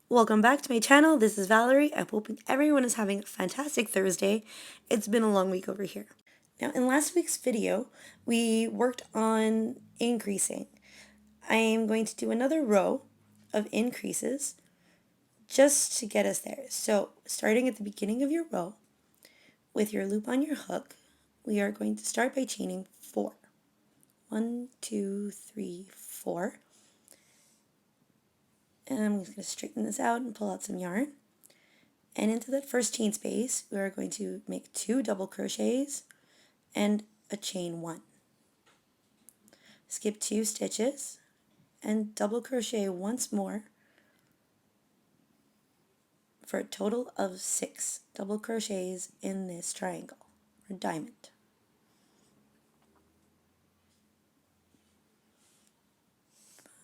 Welcome back to my channel. This is Valerie. I'm hoping everyone is having a fantastic Thursday. It's been a long week over here. Now, in last week's video, we worked on increasing. I am going to do another row of increases just to get us there. So, starting at the beginning of your row, with your loop on your hook, we are going to start by chaining 4. 1, 2, 3, 4. And I'm just going to straighten this out and pull out some yarn. And into that first chain space, we are going to make 2 double crochets and a chain 1. Skip 2 stitches and double crochet once more for a total of 6 double crochets in this triangle or diamond.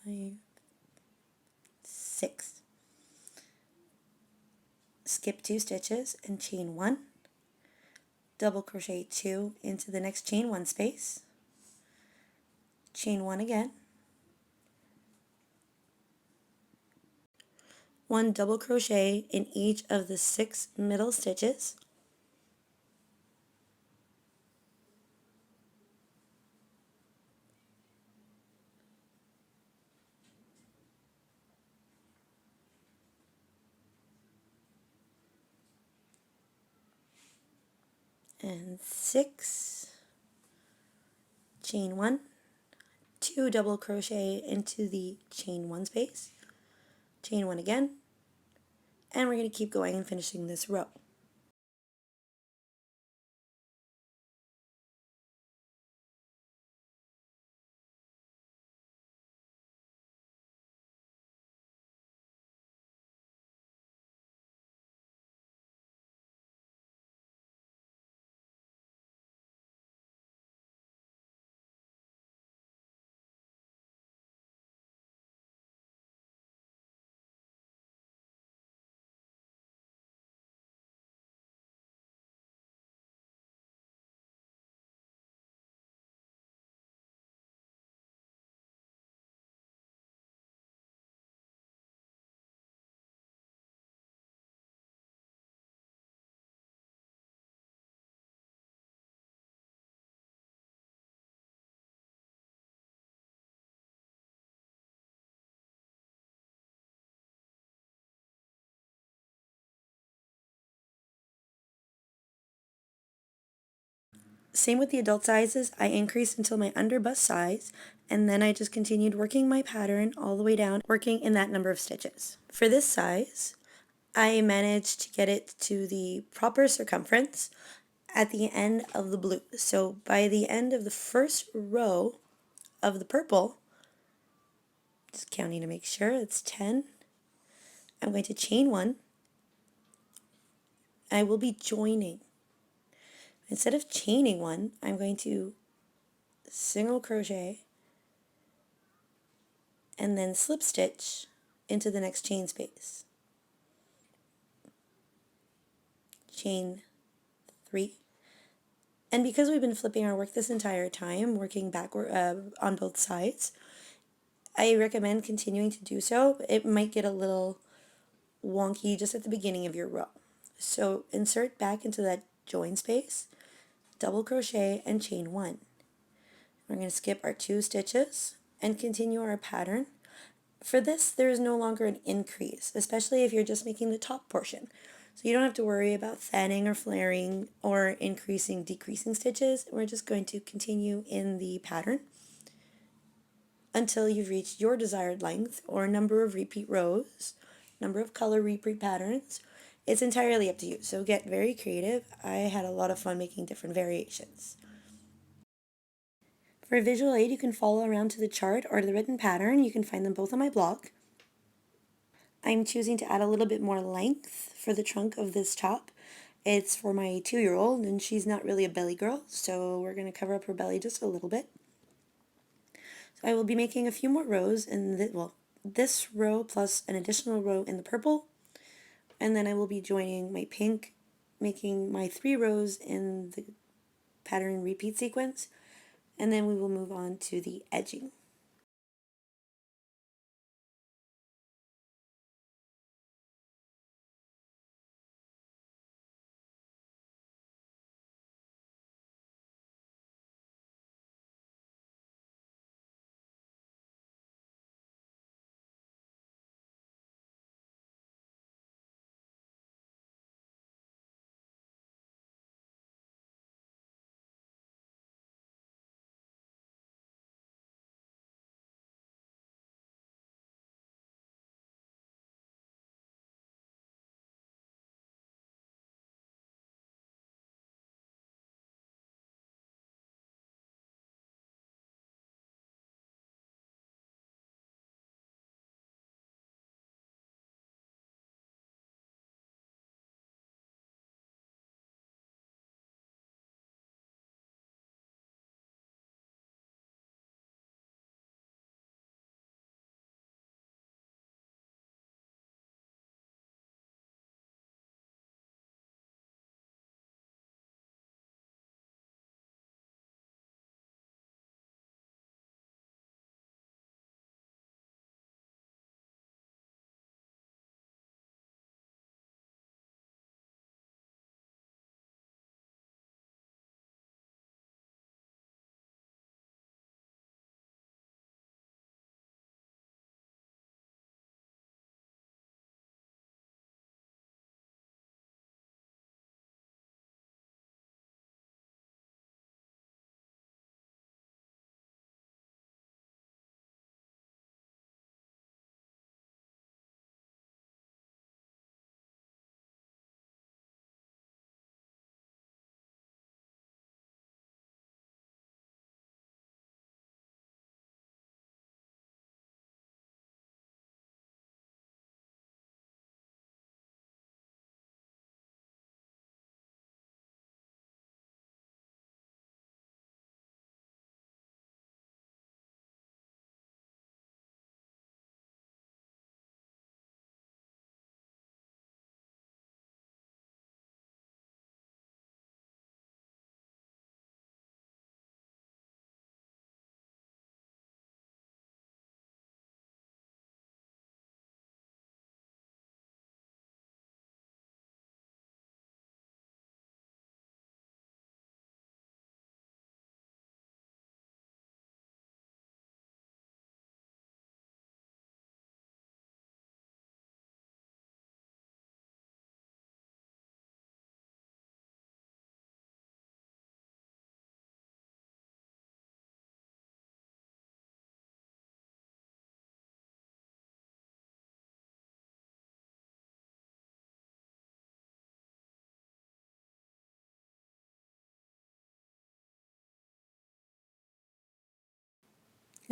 5, 6. Skip 2 stitches and chain 1. Double crochet 2 into the next chain 1 space. Chain 1 again. 1 double crochet in each of the 6 middle stitches. And 6, chain 1, 2 double crochet into the chain 1 space, chain 1 again, and we're going to keep going and finishing this row. Same with the adult sizes, I increased until my under bust size, and then I just continued working my pattern all the way down, working in that number of stitches. For this size, I managed to get it to the proper circumference at the end of the blue. So by the end of the first row of the purple, just counting to make sure it's 10, I'm going to chain 1. I will be joining. Instead of chaining 1, I'm going to single crochet and then slip stitch into the next chain space. Chain 3. And because we've been flipping our work this entire time, working backward on both sides, I recommend continuing to do so. It might get a little wonky just at the beginning of your row. So insert back into that join space, double crochet and chain 1. We're going to skip our 2 stitches and continue our pattern. For this, there is no longer an increase, especially if you're just making the top portion. So you don't have to worry about fanning or flaring or increasing, decreasing stitches. We're just going to continue in the pattern until you've reached your desired length or number of repeat rows, number of color repeat patterns. It's entirely up to you, so get very creative. I had a lot of fun making different variations. For a visual aid, you can follow around to the chart or the written pattern. You can find them both on my blog. I'm choosing to add a little bit more length for the trunk of this top. It's for my 2-year-old, and she's not really a belly girl, so we're going to cover up her belly just a little bit. So I will be making a few more rows in this row plus an additional row in the purple, and then I will be joining my pink, making my 3 rows in the pattern repeat sequence, and then we will move on to the edging.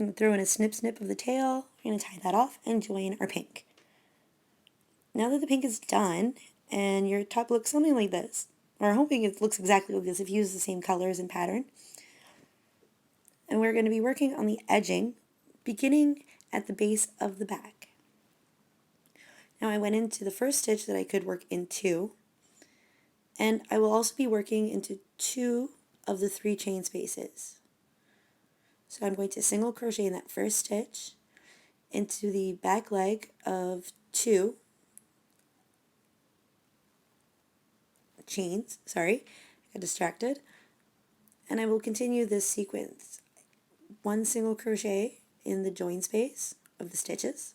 I'm going to throw in a snip of the tail. We're going to tie that off and join our pink. Now that the pink is done, and your top looks something like this, or I'm hoping it looks exactly like this if you use the same colors and pattern, and we're going to be working on the edging, beginning at the base of the back. Now I went into the first stitch that I could work into, and I will also be working into 2 of the 3 chain spaces. So I'm going to single crochet in that first stitch into the back leg of 2 chains, sorry, I got distracted, and I will continue this sequence. 1 single crochet in the join space of the stitches,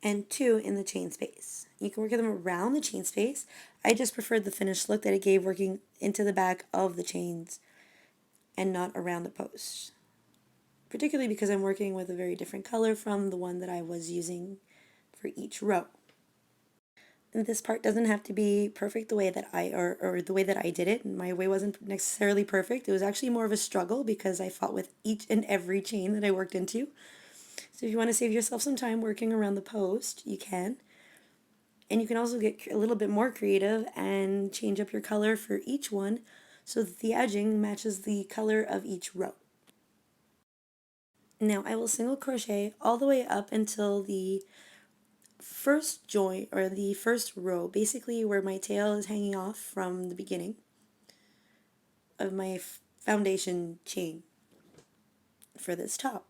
and 2 in the chain space. You can work them around the chain space. I just preferred the finished look that it gave working into the back of the chains and not around the post, particularly because I'm working with a very different color from the one that I was using for each row. And this part doesn't have to be perfect the way that or the way that I did it. My way wasn't necessarily perfect. It was actually more of a struggle because I fought with each and every chain that I worked into. So if you want to save yourself some time working around the post, you can. And you can also get a little bit more creative and change up your color for each one so that the edging matches the color of each row. Now I will single crochet all the way up until the first join, or the first row, basically where my tail is hanging off from the beginning of my foundation chain for this top.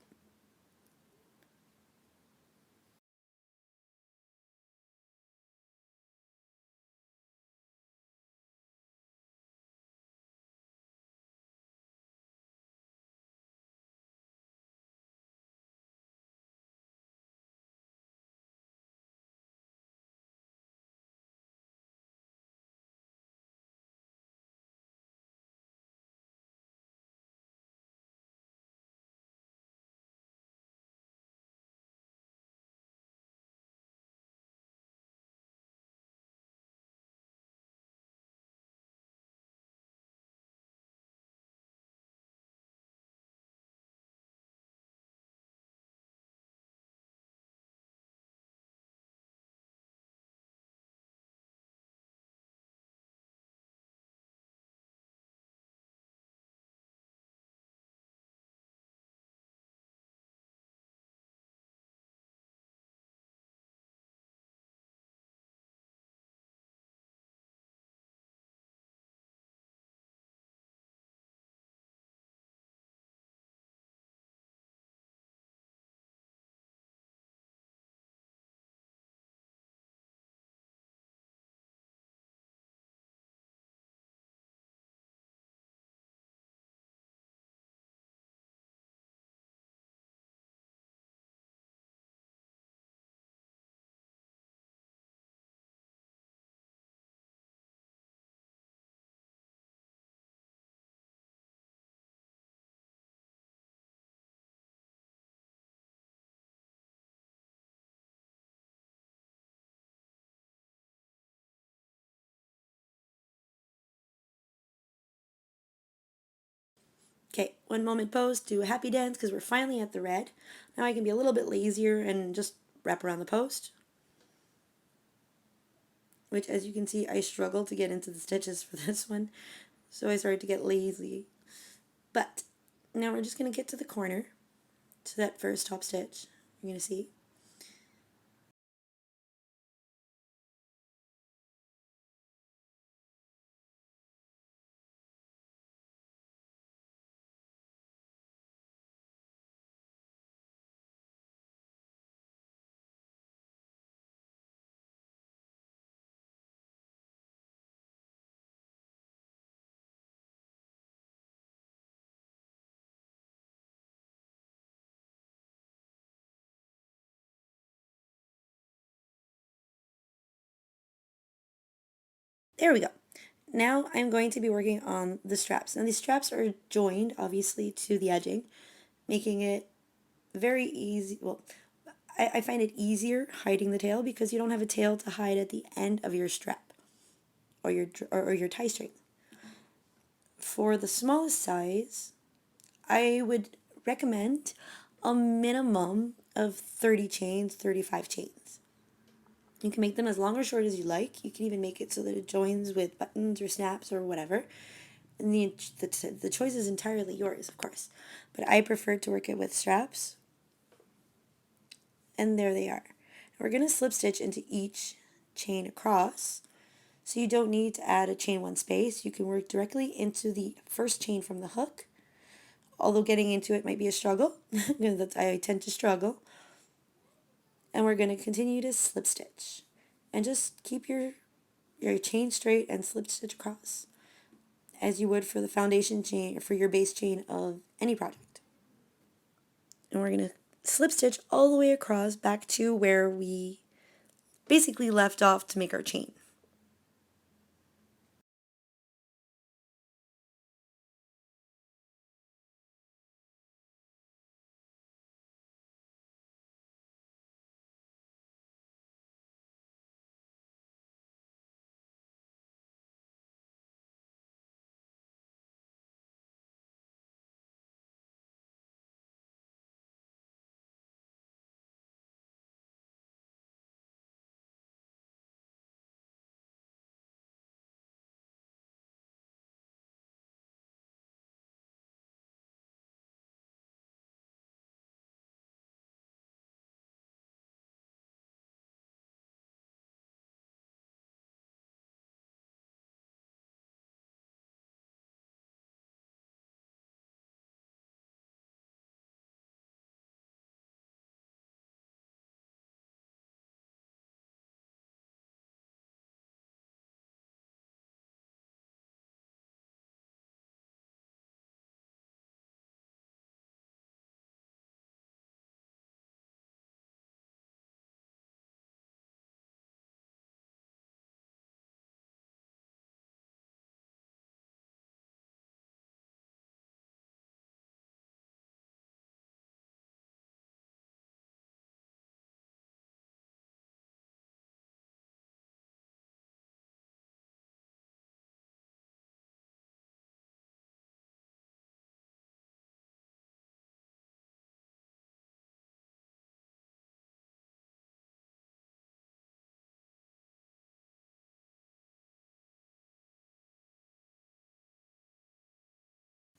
Okay, 1 moment pose, do a happy dance because we're finally at the red. Now I can be a little bit lazier and just wrap around the post, which as you can see I struggled to get into the stitches for this one, so I started to get lazy. But now we're just going to get to the corner, to that first top stitch. You're going to see. There we go. Now I'm going to be working on the straps. Now these straps are joined obviously to the edging, making it very easy. Well, I find it easier hiding the tail because you don't have a tail to hide at the end of your strap or your tie string. For the smallest size, I would recommend a minimum of 30 chains, 35 chains. You can make them as long or short as you like. You can even make it so that it joins with buttons or snaps or whatever. And the choice is entirely yours, of course. But I prefer to work it with straps. And there they are. We're going to slip stitch into each chain across. So you don't need to add a chain one space. You can work directly into the first chain from the hook. Although getting into it might be a struggle, because I tend to struggle. And we're going to continue to slip stitch. And just keep your chain straight and slip stitch across, as you would for the foundation chain or for your base chain of any project. And we're going to slip stitch all the way across back to where we basically left off to make our chain.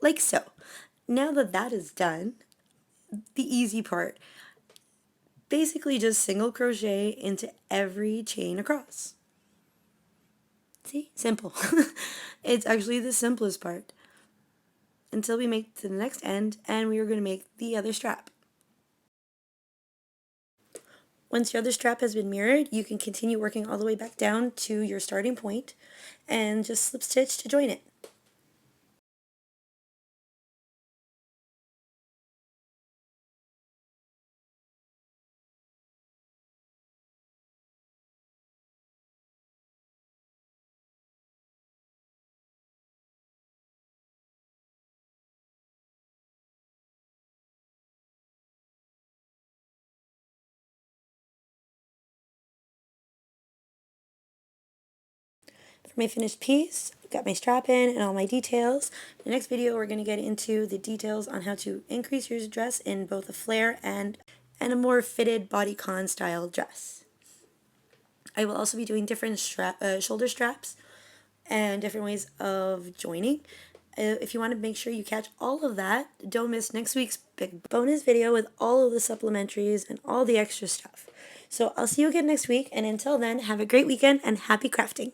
Like so. Now that that is done, the easy part. Basically just single crochet into every chain across. See? Simple. It's actually the simplest part. Until we make to the next end and we are going to make the other strap. Once your other strap has been mirrored, you can continue working all the way back down to your starting point and just slip stitch to join it. For my finished piece, I've got my strap in and all my details. In the next video, we're going to get into the details on how to increase your dress in both a flare and a more fitted bodycon style dress. I will also be doing different shoulder straps and different ways of joining. If you want to make sure you catch all of that, don't miss next week's big bonus video with all of the supplementaries and all the extra stuff. So I'll see you again next week, and until then, have a great weekend and happy crafting!